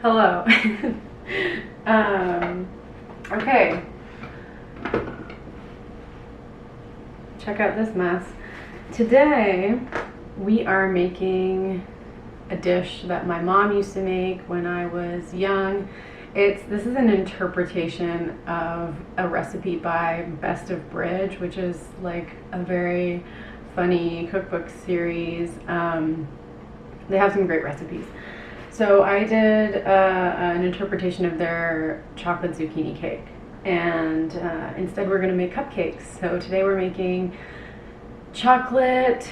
Hello. Okay. Check out this mess. Today we are making a dish that my mom used to make when I was young. This is an interpretation of a recipe by Best of Bridge, which is like a very funny cookbook series. They have some great recipes. So I did an interpretation of their chocolate zucchini cake, and instead we're going to make cupcakes. So today we're making chocolate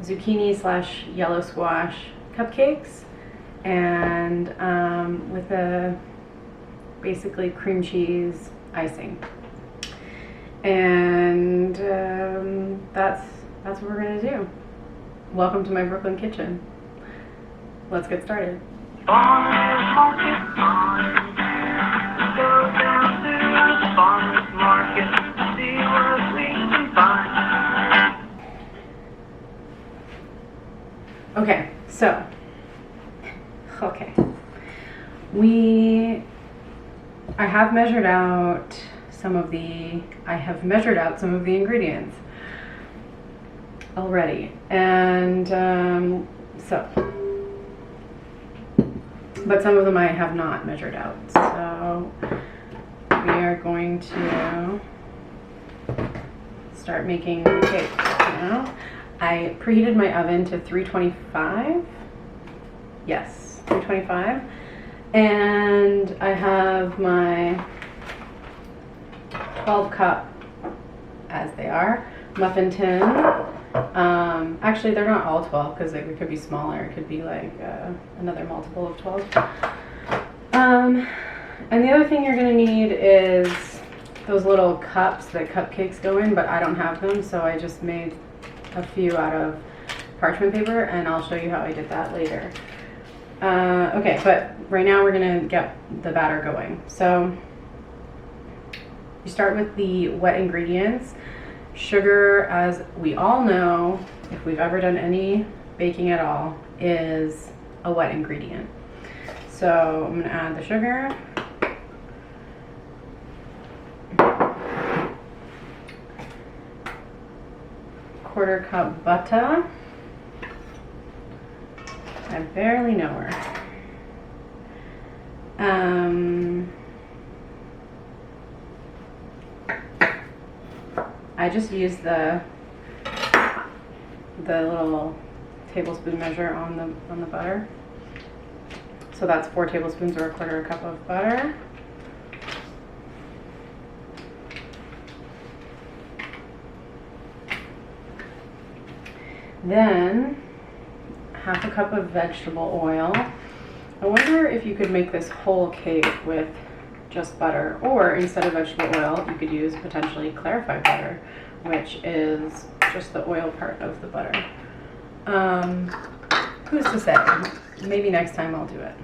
zucchini / yellow squash cupcakes, and with a basically cream cheese icing. And that's what we're going to do. Welcome to my Brooklyn kitchen. Let's get started. Okay, so, I have measured out some of the ingredients already, and but some of them I have not measured out. So we are going to start making the cake now. I preheated my oven to 325. Yes, 325. And I have my 12 cup, as they are, muffin tin. Actually, they're not all 12 because it could be smaller. It could be like another multiple of 12. And the other thing you're going to need is those little cups that cupcakes go in, but I don't have them, so I just made a few out of parchment paper, and I'll show you how I did that later. Okay, but right now we're going to get the batter going. So you start with the wet ingredients. Sugar, as we all know, if we've ever done any baking at all, is a wet ingredient. So I'm going to add the sugar. Quarter cup butter. I barely know her. I just used the little tablespoon measure on the butter. So that's 4 tablespoons or a quarter cup of butter. Then half a cup of vegetable oil. I wonder if you could make this whole cake with just butter, or instead of vegetable oil, you could use potentially clarified butter, which is just the oil part of the butter. Who's to say? Maybe next time I'll do it.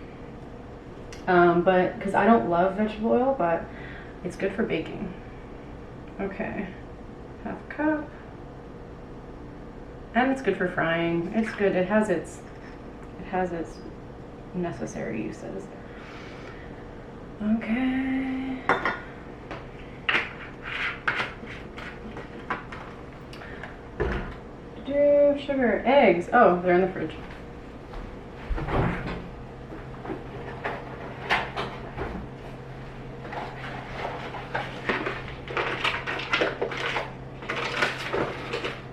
But because I don't love vegetable oil, but it's good for baking. Okay, half a cup. And it's good for frying. It's good. It has its necessary uses. Okay. Sugar, eggs. Oh, they're in the fridge.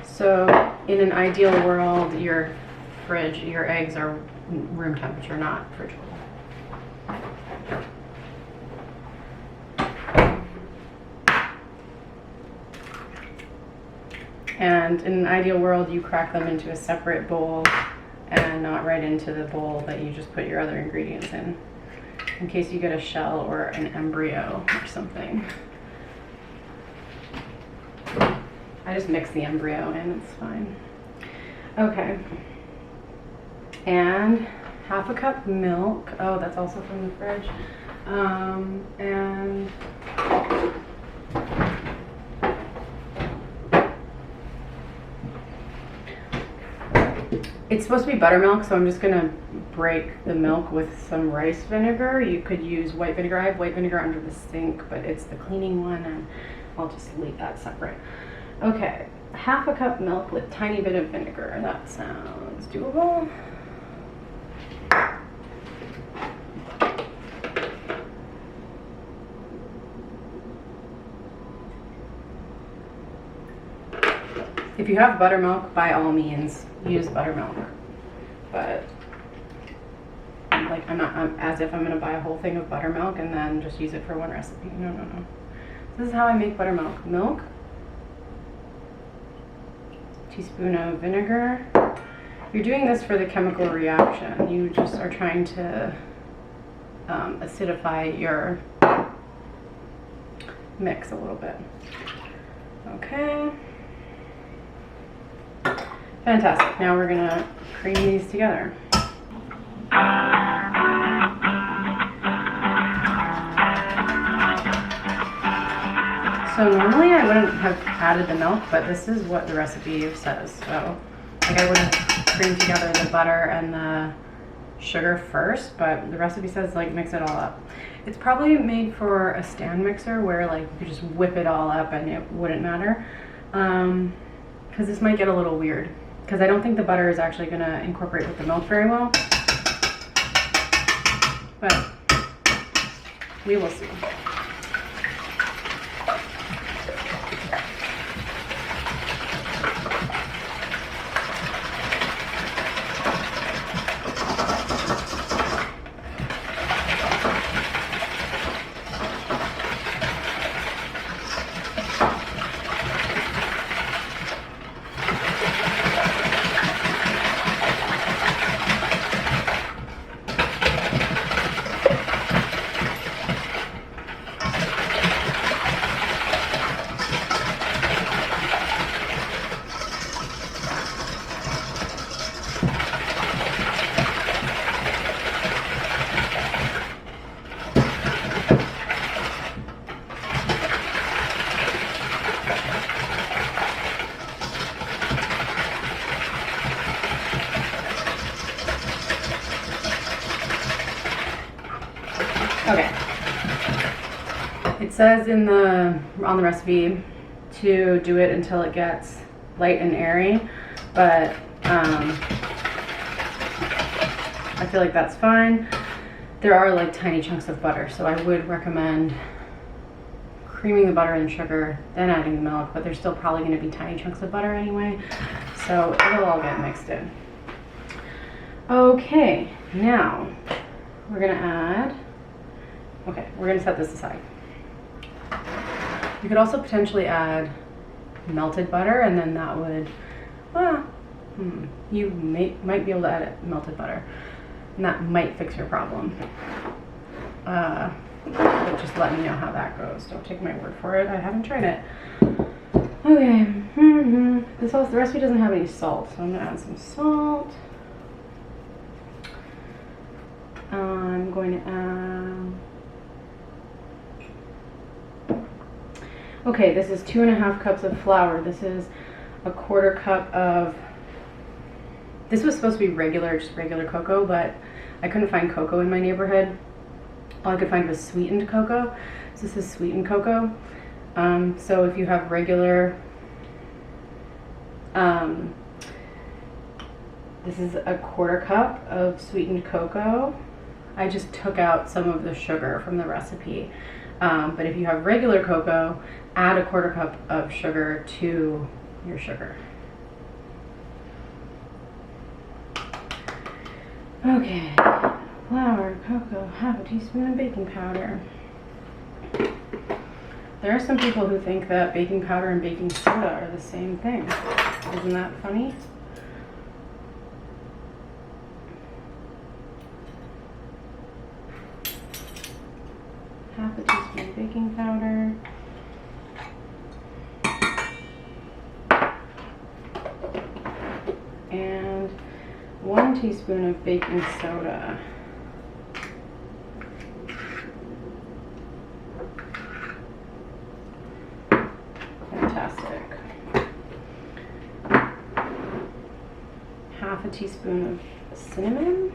So in an ideal world, your eggs are room temperature, not fridge cold. And in an ideal world, you crack them into a separate bowl and not right into the bowl that you just put your other ingredients in case you get a shell or an embryo or something. I just mix the embryo in, it's fine. Okay. And half a cup milk. Oh, that's also from the fridge. And It's supposed to be buttermilk, so I'm just gonna break the milk with some rice vinegar. You could use white vinegar. I have white vinegar under the sink, but it's the cleaning one, and I'll just leave that separate. Okay, half a cup milk with tiny bit of vinegar. That sounds doable. If you have buttermilk, by all means, use buttermilk. But like, I'm as if I'm gonna buy a whole thing of buttermilk and then just use it for one recipe. No, no, no. This is how I make buttermilk. Milk, teaspoon of vinegar. You're doing this for the chemical reaction. You just are trying to acidify your mix a little bit. Okay. Fantastic. Now we're gonna cream these together. So normally I wouldn't have added the milk, but this is what the recipe says. So like, I would have creamed together the butter and the sugar first, but the recipe says like mix it all up. It's probably made for a stand mixer where like you could just whip it all up and it wouldn't matter. Because this might get a little weird, because I don't think the butter is actually going to incorporate with the milk very well. But we will see. Okay. It says on the recipe to do it until it gets light and airy, but I feel like that's fine. There are like tiny chunks of butter, so I would recommend creaming the butter and sugar, then adding the milk, but there's still probably going to be tiny chunks of butter anyway, so it'll all get mixed in. Okay, now we're going to add, okay, we're going to set this aside. You could also potentially add melted butter, and then that would, well, you might be able to add melted butter, and that might fix your problem. But just let me know how that goes. Don't take my word for it. I haven't tried it. Okay. The recipe doesn't have any salt, so I'm gonna add some salt. I'm going to add. Okay, this is 2.5 cups of flour. This is a 1/4 cup of. This was supposed to be regular, just regular cocoa, but I couldn't find cocoa in my neighborhood. All I could find was sweetened cocoa. So this is sweetened cocoa. So if you have regular, this is a 1/4 cup of sweetened cocoa. I just took out some of the sugar from the recipe. But if you have regular cocoa, add a 1/4 cup of sugar to your sugar. Okay, flour, cocoa, 1/2 teaspoon of baking powder. There are some people who think that baking powder and baking soda are the same thing. Isn't that funny? Half a teaspoon of baking powder. And 1 teaspoon of baking soda. Fantastic. 1/2 teaspoon of cinnamon.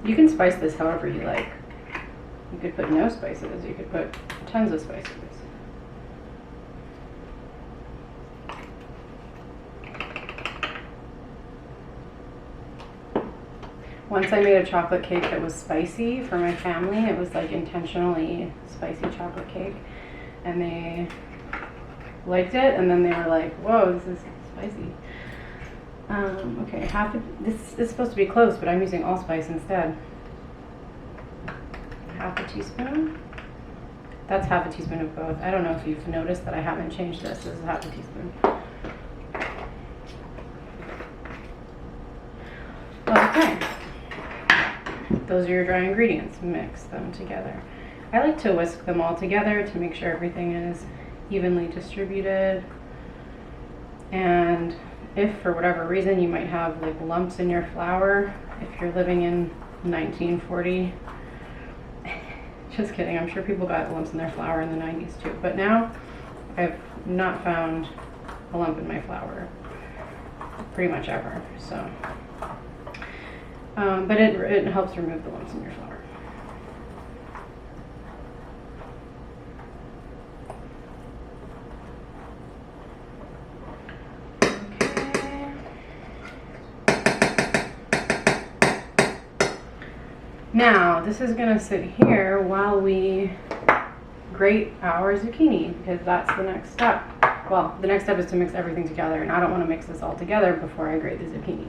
You can spice this however you like. You could put no spices, you could put tons of spices. Once I made a chocolate cake that was spicy for my family. It was like intentionally spicy chocolate cake, and they liked it, and then they were like, whoa, this is spicy. Okay, this is supposed to be close, but I'm using allspice instead. Half a teaspoon. That's half a teaspoon of both. I don't know if you've noticed that I haven't changed this. This is half a teaspoon. Okay. Those are your dry ingredients. Mix them together. I like to whisk them all together to make sure everything is evenly distributed. And if for whatever reason you might have like lumps in your flour, if you're living in 1940, just kidding, I'm sure people got lumps in their flour in the 90s too, but now I've not found a lump in my flour pretty much ever, so. But it helps remove the lumps in your flour. Okay. Now, this is going to sit here while we grate our zucchini, because that's the next step. Well, the next step is to mix everything together, and I don't want to mix this all together before I grate the zucchini.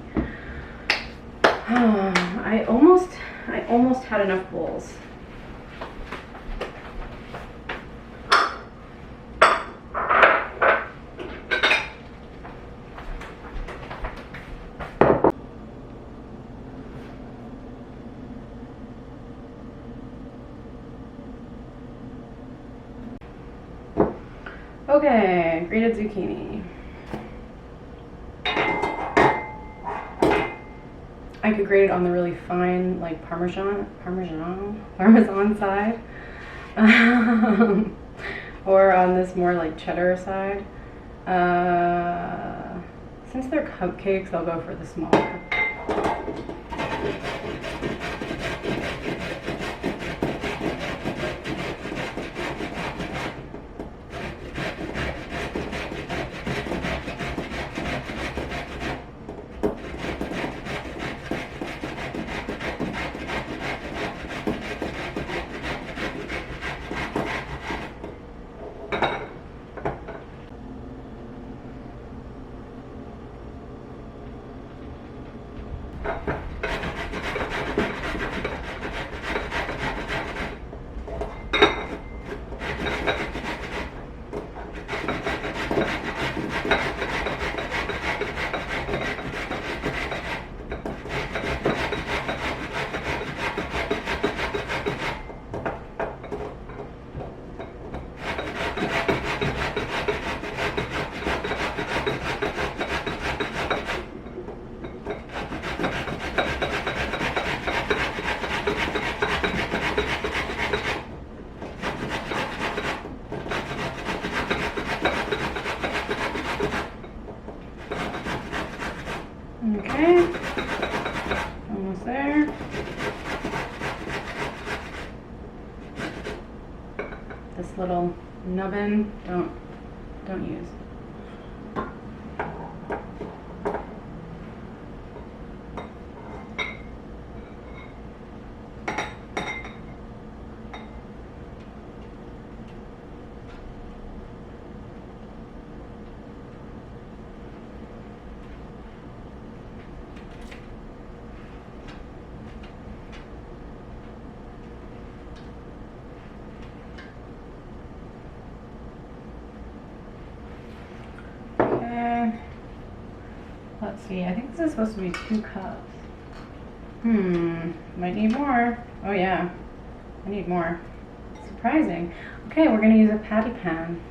I almost had enough bowls. Okay, grated zucchini. I could grate it on the really fine, like Parmesan side, or on this more like cheddar side. Since they're cupcakes, I'll go for the smaller. Okay, almost there. This little nubbin, don't use. Let's see, I think this is supposed to be 2 cups. Might need more. Oh yeah, I need more. Surprising. Okay, we're gonna use a patty pan.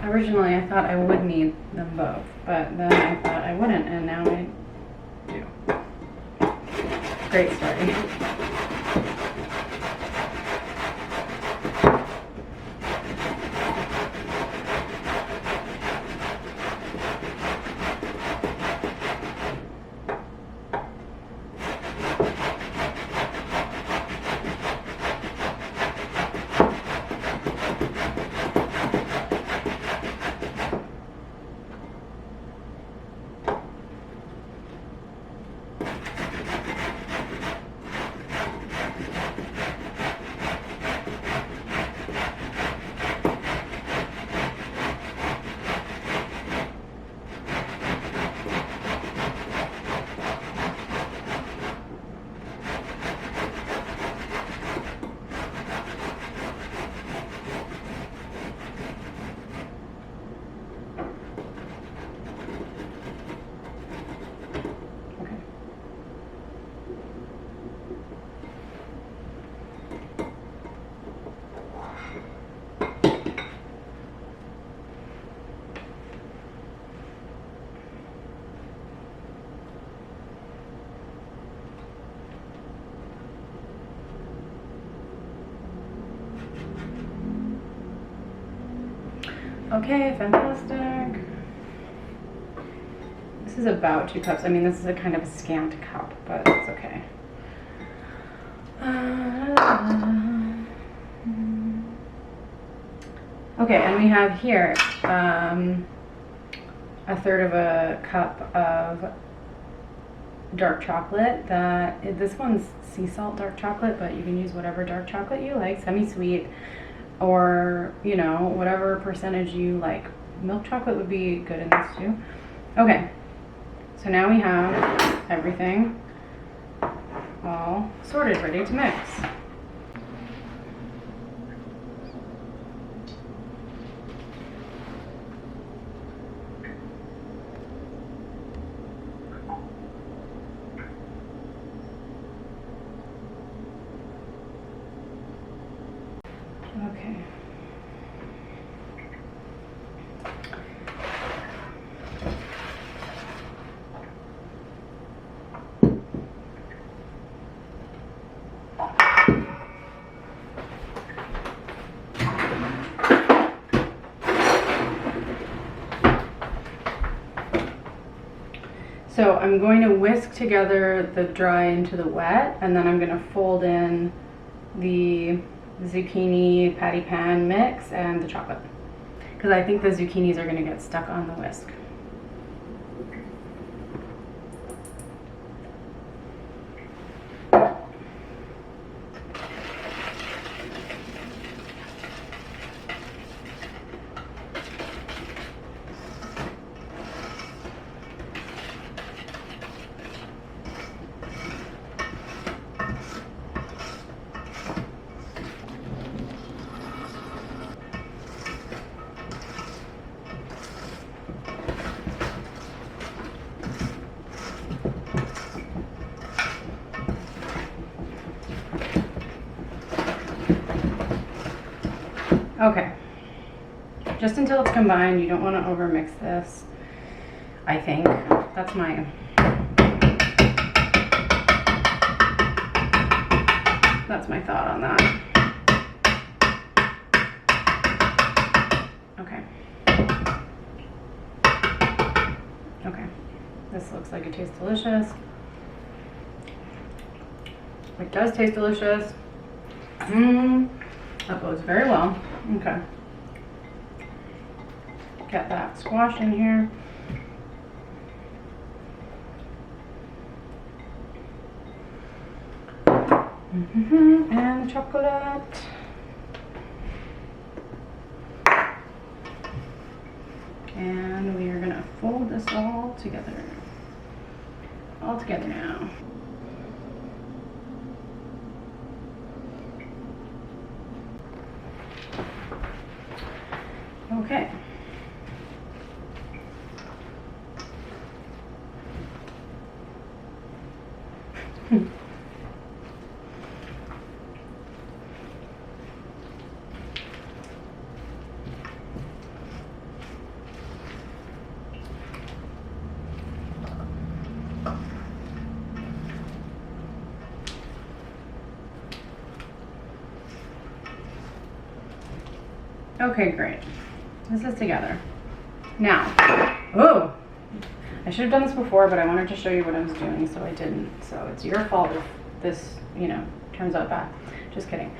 Originally, I thought I would need them both, but then I thought I wouldn't, and now I do. Great story. Okay, fantastic. This is about 2 cups. I mean, this is a kind of a scant cup, but it's okay. Okay, and we have here 1/3 of a cup of dark chocolate. This one's sea salt dark chocolate, but you can use whatever dark chocolate you like, semi-sweet, or you know, whatever percentage you like. Milk chocolate would be good in this too. Okay, so now we have everything all sorted, ready to mix. Okay. So I'm going to whisk together the dry into the wet, and then I'm going to fold in the zucchini patty pan mix and the chocolate, because I think the zucchinis are going to get stuck on the whisk. Okay, just until it's combined. You don't want to overmix this, I think. That's my thought on that. Okay. Okay, this looks like it tastes delicious. It does taste delicious. That goes very well. Okay. Get that squash in here. And the chocolate. And we are gonna fold this all together. All together now. Okay. Okay, great. This is together. Now, oh, I should have done this before, but I wanted to show you what I was doing, so I didn't. So it's your fault if this, you know, turns out bad. Just kidding.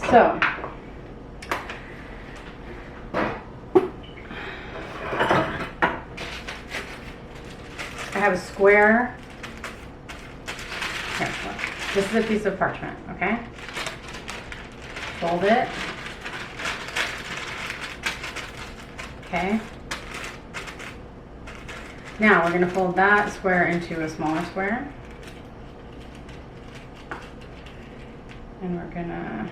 So I have a square. Here, look. This is a piece of parchment, okay? Fold it. Okay. Now we're going to fold that square into a smaller square. And we're going to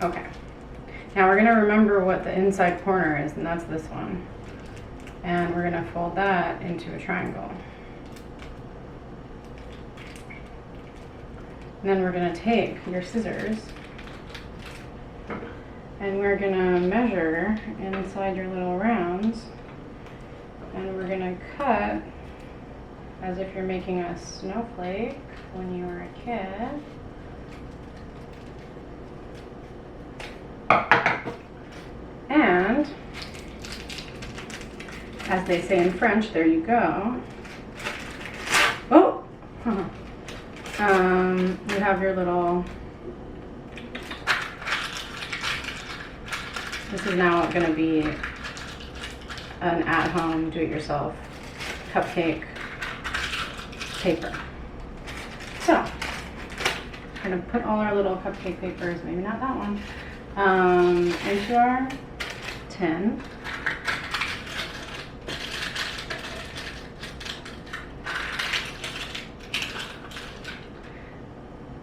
Okay. Now we're going to remember what the inside corner is, and that's this one. And we're going to fold that into a triangle. And then we're going to take your scissors And we're gonna measure inside your little rounds, and we're gonna cut as if you're making a snowflake when you were a kid. And as they say in French, there you go. Oh! You have your little, this is now going to be an at-home, do-it-yourself cupcake paper. So, we're going to put all our little cupcake papers, maybe not that one, into our tin.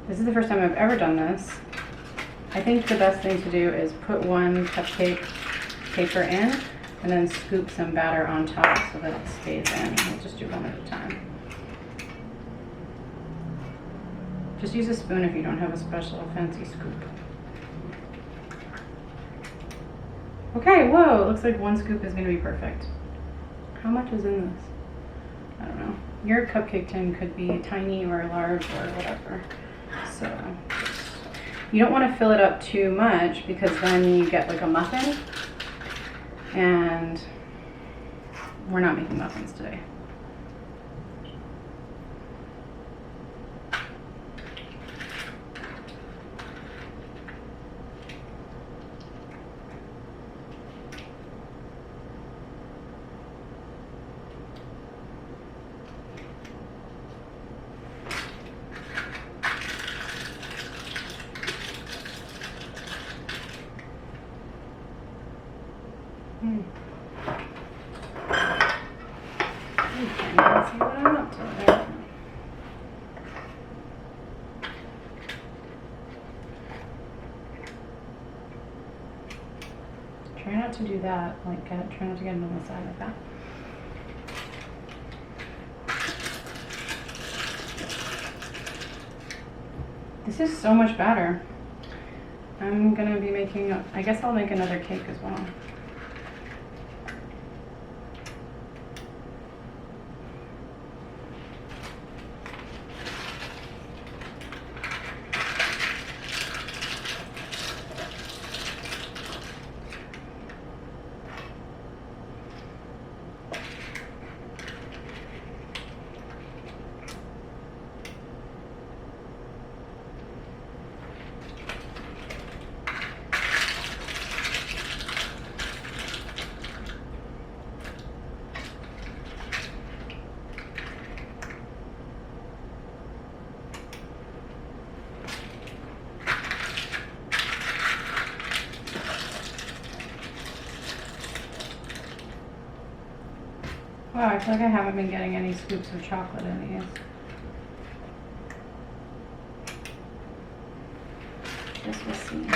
This is the first time I've ever done this. I think the best thing to do is put one cupcake paper in and then scoop some batter on top so that it stays in. We'll just do one at a time. Just use a spoon if you don't have a special fancy scoop. Okay, whoa, it looks like one scoop is going to be perfect. How much is in this? I don't know. Your cupcake tin could be tiny or large or whatever. So you don't want to fill it up too much because then you get like a muffin, and we're not making muffins today. Okay, let's see what I'm up to there. Try not to do that, like try not to get it on the side like that. This is so much batter. I'm gonna be making, I guess I'll make another cake as well. Wow, I feel like I haven't been getting any scoops of chocolate in these. Guess we'll see.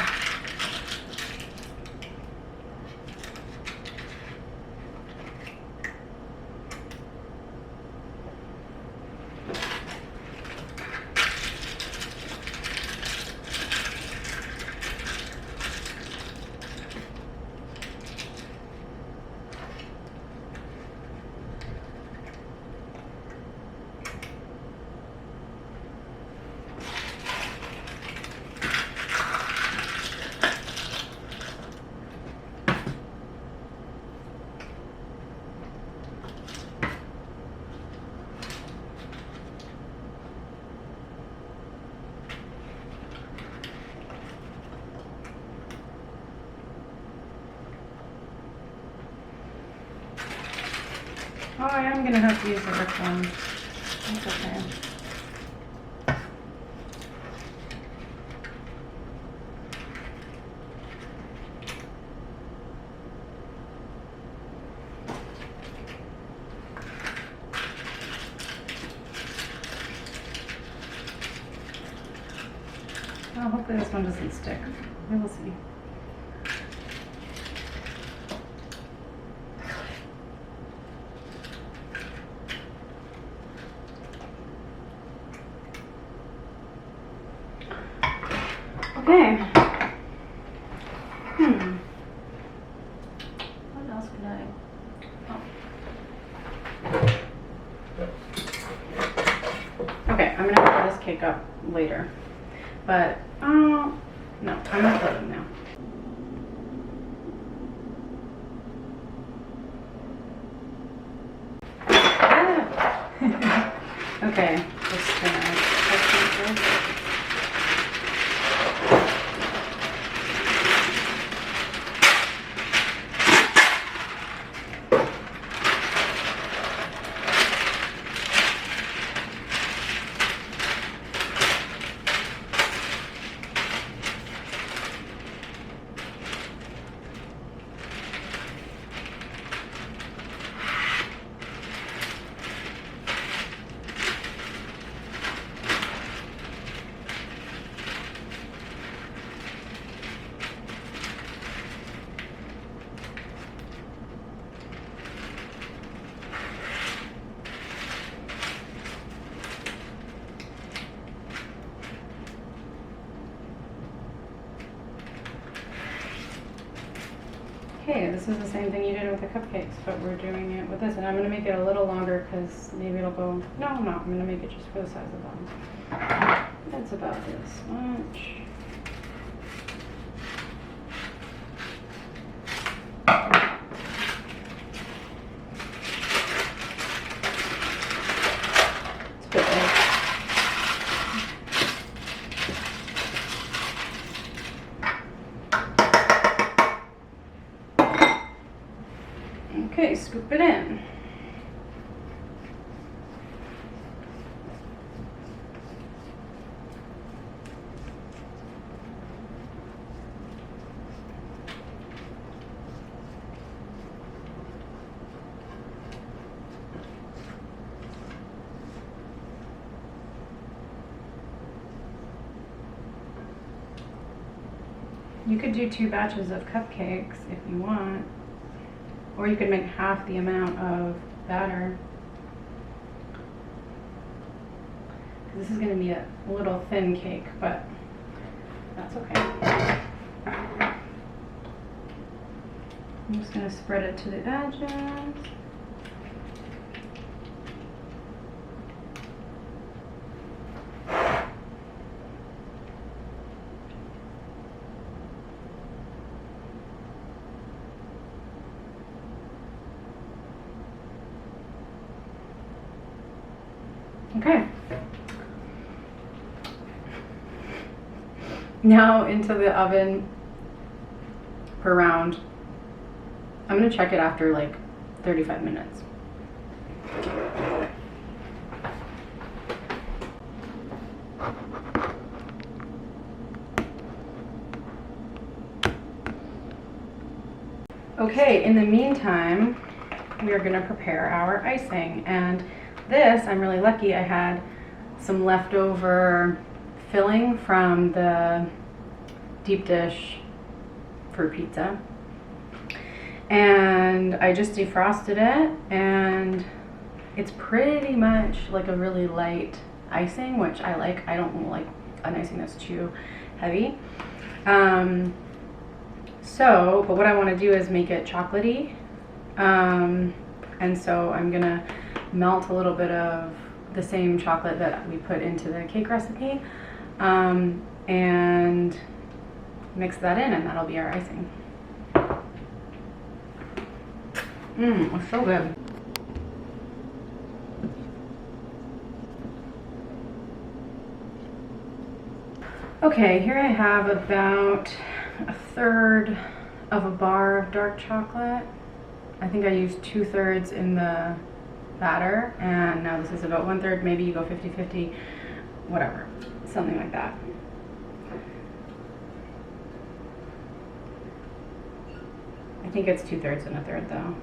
Oh, I am gonna have to use the rip one. That's okay. Oh, hopefully this one doesn't stick. We will see. Okay. cake up later. But, no, I'm gonna fill them now. Okay, just gonna touch this. Okay, this is the same thing you did with the cupcakes, but we're doing it with this. And I'm going to make it a little longer because maybe it'll go... No, I'm not. I'm going to make it just for the size of them. That's about this much. It's a bit big. Okay, scoop it in. You could do 2 batches of cupcakes if you want. Or you could make half the amount of batter. This is going to be a little thin cake, but that's okay. I'm just going to spread it to the edges. Okay. Now into the oven for around, I'm going to check it after like 35 minutes. Okay, in the meantime, we are going to prepare our icing. And this, I'm really lucky, I had some leftover filling from the deep dish fruit pizza. And I just defrosted it, and it's pretty much like a really light icing, which I like. I don't like an icing that's too heavy. But what I want to do is make it chocolatey. And so I'm gonna melt a little bit of the same chocolate that we put into the cake recipe, and mix that in, and that'll be our icing. It's so good. Okay, here I have about 1/3 of a bar of dark chocolate. I think I used 2/3 in the batter, and now this is about 1/3. Maybe you go 50-50, whatever, something like that. I think it's 2/3 and 1/3 though.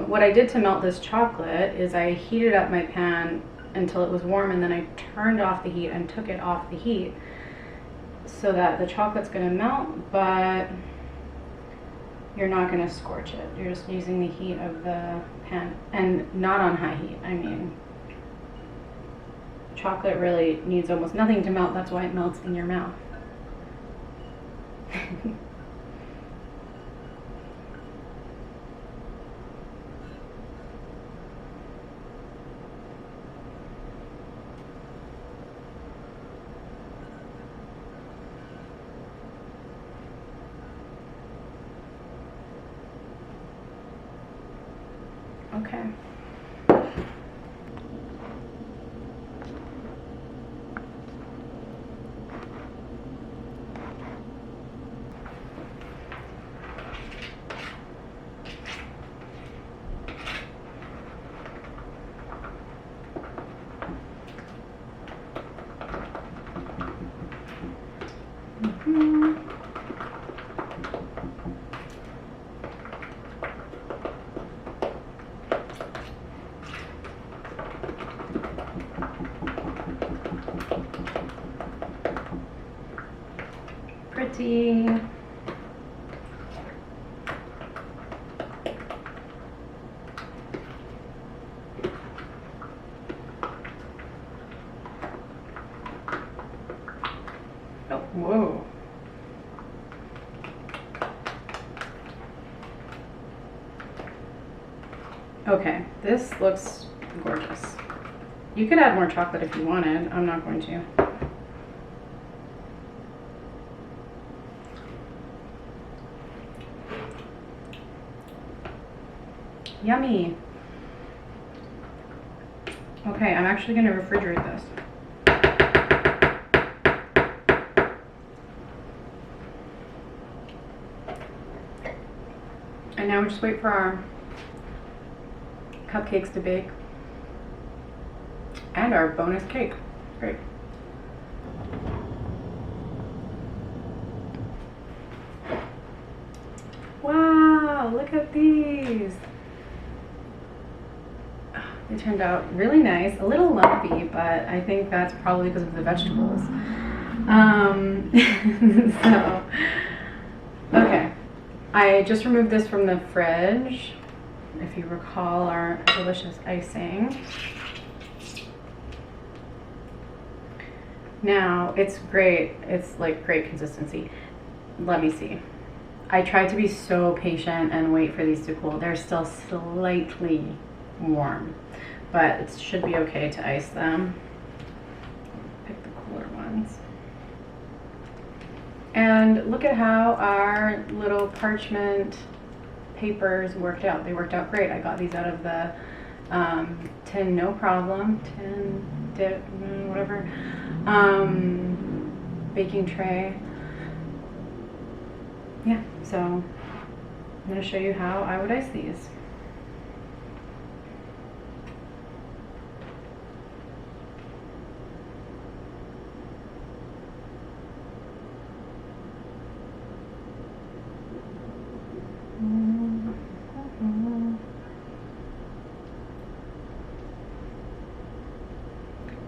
What I did to melt this chocolate is I heated up my pan until it was warm, and then I turned off the heat and took it off the heat so that the chocolate's going to melt, but you're not going to scorch it. You're just using the heat of the pan, and not on high heat. I mean, chocolate really needs almost nothing to melt. That's why it melts in your mouth. Okay. Pretty. Oh, whoa. Okay, this looks gorgeous. You could add more chocolate if you wanted. I'm not going to. Yummy. Okay, I'm actually going to refrigerate this. And now we just wait for our cupcakes to bake and our bonus cake. Great. Wow, look at these. They turned out really nice, a little lumpy, but I think that's probably because of the vegetables. So, okay. I just removed this from the fridge. If you recall our delicious icing. Now, it's great. It's like great consistency. Let me see. I tried to be so patient and wait for these to cool. They're still slightly warm, but it should be okay to ice them. Pick the cooler ones. And look at how our little parchment papers worked out. They worked out great. I got these out of the tin, no problem. Tin, dip, whatever. Baking tray. Yeah, so I'm going to show you how I would ice these.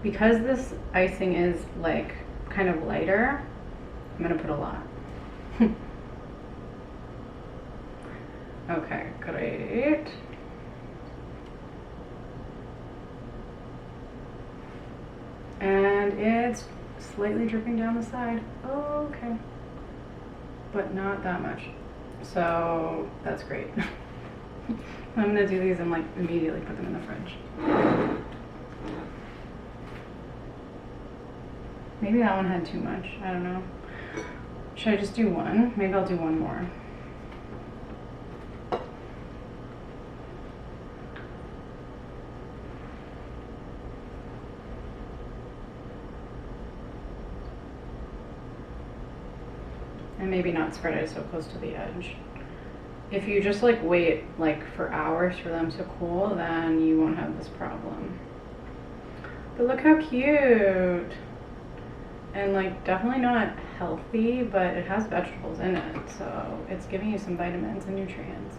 Because this icing is like kind of lighter, I'm gonna put a lot. Okay, great. And it's slightly dripping down the side. Okay. But not that much. So that's great. I'm gonna do these and like immediately put them in the fridge. Maybe that one had too much. I don't know. Should I just do one? Maybe I'll do one more. And maybe not spread it so close to the edge. If you just like wait like for hours for them to cool, then you won't have this problem. But look how cute. And like definitely not healthy, but it has vegetables in it, so it's giving you some vitamins and nutrients.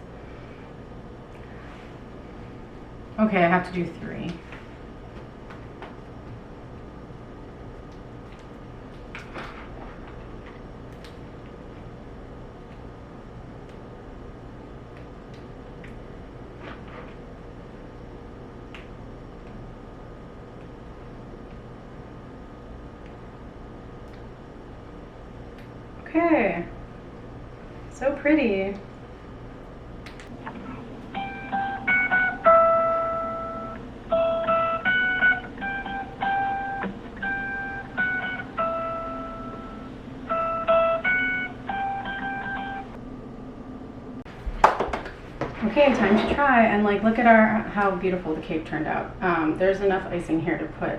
Okay, I have to do 3. Okay, so pretty. Okay, time to try, and like look at how beautiful the cake turned out. There's enough icing here to put,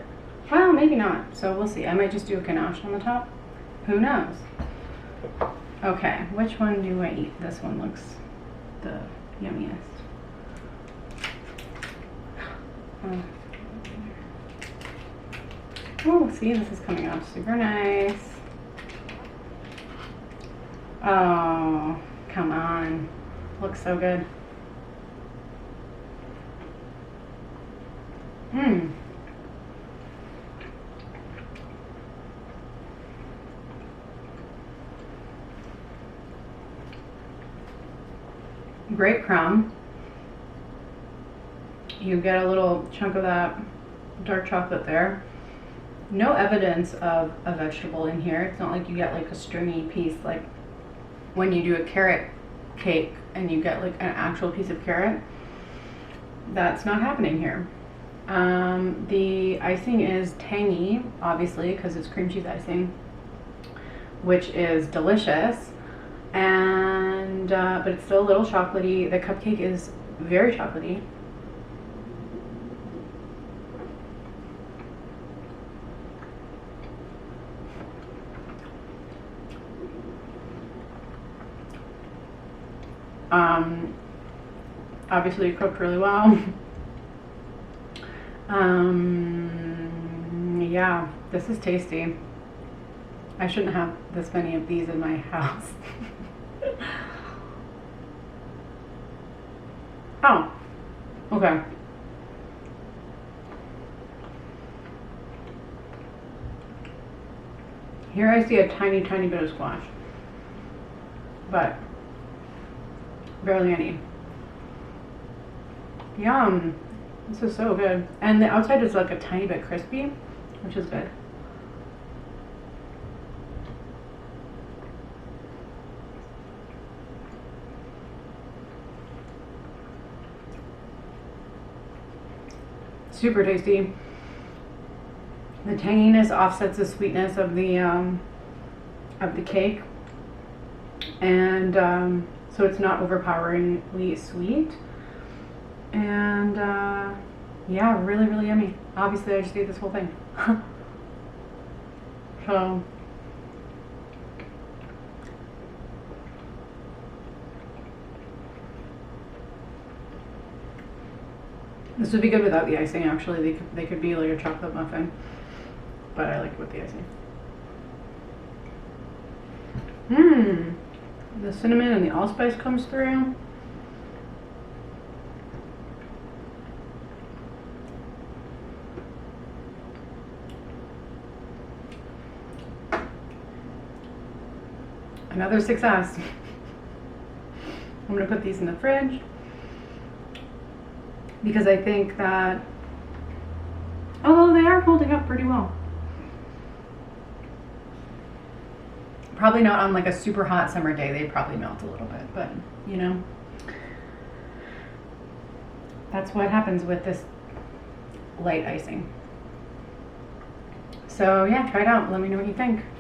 well, maybe not, so we'll see. I might just do a ganache on the top. Who knows? Okay, which one do I eat? This one looks the yummiest. Oh, see, this is coming out super nice. Oh, come on. Looks so good. Mmm. Great crumb. You get a little chunk of that dark chocolate there. No evidence of a vegetable in here. It's not like you get like a stringy piece like when you do a carrot cake and you get like an actual piece of carrot. That's not happening here. The icing is tangy, obviously, because it's cream cheese icing, which is delicious. And but it's still a little chocolatey. The cupcake is very chocolatey. Obviously cooked really well. Yeah, this is tasty. I shouldn't have this many of these in my house. Oh, okay. Here I see a tiny, tiny bit of squash, but barely any. Yum. This is so good. And the outside is like a tiny bit crispy, which is good. Super tasty. The tanginess offsets the sweetness of the cake, and so it's not overpoweringly sweet. And yeah, really, really yummy. Obviously, I just ate this whole thing. So this would be good without the icing. Actually, they could be like a chocolate muffin, but I like it with the icing. Mmm, the cinnamon and the allspice comes through. Another success. I'm gonna put these in the fridge because I think that, although they are holding up pretty well. Probably not on like a super hot summer day, they probably melt a little bit, but you know, that's what happens with this light icing. So yeah, try it out, let me know what you think.